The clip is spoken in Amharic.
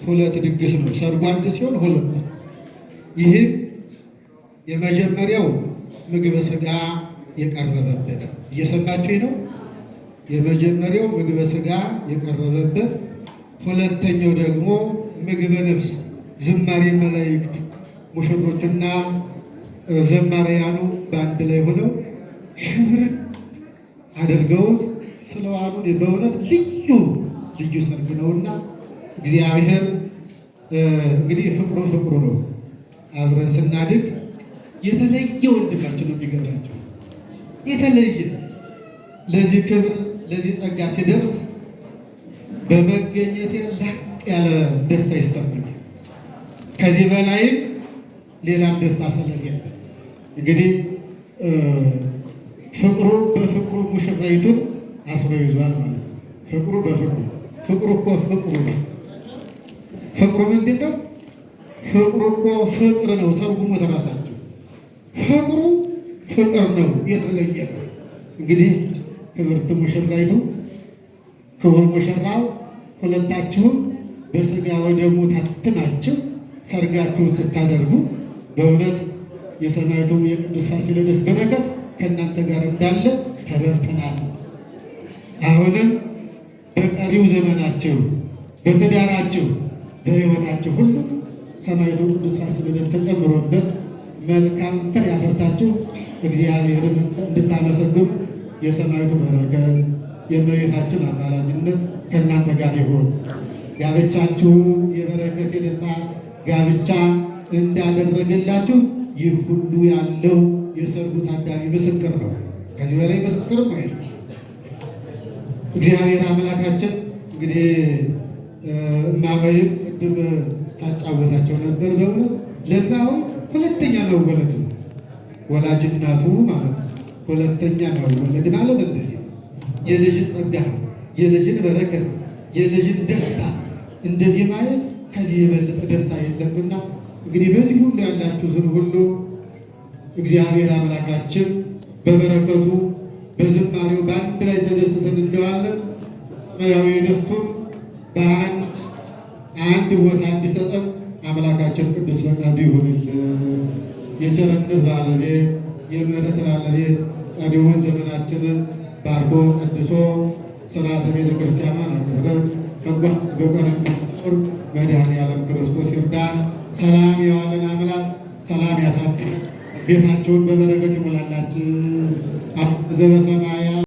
ሁለት ድግስ ነው። ሰርጉ አንድ ሲሆን ሁለት ነው። ይህም የመጀመሪያው ምግበ ሥጋ የቀረበበት እየሰማችሁኝ ነው። የመጀመሪያው ምግበ ሥጋ የቀረበበት፣ ሁለተኛው ደግሞ ምግበ ነፍስ ዝማሬ መላእክት ሙሽሮችና ዘማሪያኑ በአንድ ላይ ሆነው ሽብርን አድርገውት ስለዋሉ በእውነት ልዩ ልዩ ሰርግ ነውና እግዚአብሔር እንግዲህ ፍቅሩ ነው። አብረን ስናድግ የተለየ ወንድማችን ነው የሚገርማቸው። የተለየ ለዚህ ክብር ለዚህ ጸጋ ሲደርስ በመገኘቴ ላቅ ያለ ደስታ ይሰማኛል። ከዚህ በላይም ሌላም ደስታ ስለሌለ እንግዲህ ፍቅሩ በፍቅሩ ሙሽራይቱን አስሮ ይዟል ማለት ነው። ፍቅሩ በፍቅሩ ፍቅሩ እኮ ፍቅሩ ነው። ፍቅሩ ምንድን ነው? ፍቅሩ እኮ ፍቅር ነው። ተርጉሙ ተራሳችሁ። ፍቅሩ ፍቅር ነው፣ የተለየ ነው። እንግዲህ ክብርት ሙሽራይቱ ክቡር ሙሽራው ሁለታችሁም በሥጋ ወደሙ ታትማችሁ ሰርጋችሁን ስታደርጉ በእውነት የሰማዕቱ የቅዱስ ፋሲለደስ በረከት ከእናንተ ጋር እንዳለ ተረድተናል። አሁንም በቀሪው ዘመናችሁ በትዳራችሁ በሕይወታችሁ ሁሉ ሰማዕቱ ቅዱስ ፋሲለደስ ተጨምሮበት መልካም ፍሬ ያፈርታችሁ እግዚአብሔርን እንድታመሰግኑ የሰማዕቱ በረከት የእመቤታችን አማላጅነት ከእናንተ ጋር ይሁን። ጋብቻችሁ የበረከት የደስታ ጋብቻ እንዳደረገላችሁ ይህ ሁሉ ያለው የሰርጉ ታዳሚ ምስክር ነው። ከዚህ በላይ ምስክርም አይደለም። እግዚአብሔር አምላካችን እንግዲህ እማሆይም ቅድም ሳጫወታቸው ነበር። በእውነት ለማሆይ ሁለተኛ መወለድ ነው ወላጅናቱ ማለት ነው። ሁለተኛ መወለድ ማለት እንደዚህ ነው። የልጅን ጸጋ፣ የልጅን በረከት፣ የልጅን ደስታ እንደዚህ ማለት ከዚህ የበለጠ ደስታ የለምና እንግዲህ በዚህ ሁሉ ያላችሁትን ሁሉ እግዚአብሔር አምላካችን በበረከቱ በዝማሬው በአንድ ላይ ተደስተን እንደዋለን ያው የደስቱን በአንድ ቦታ እንዲሰጠን አምላካችን ቅዱስ ፈቃዱ ይሁንልን። የቸርነት ባለቤት የምሕረት ባለቤት ቀሪውን ዘመናችንን ባርኮ ቀድሶ ሥርዓተ ቤተ ክርስቲያኗን አክብረን በጎን መድኃኔዓለም ክርስቶስ ይርዳን። ሰላም የዋለን አምላክ ሰላም ያሳድር። ቤታቸውን በበረከት ይሞላላችሁ። ዘበሰማያት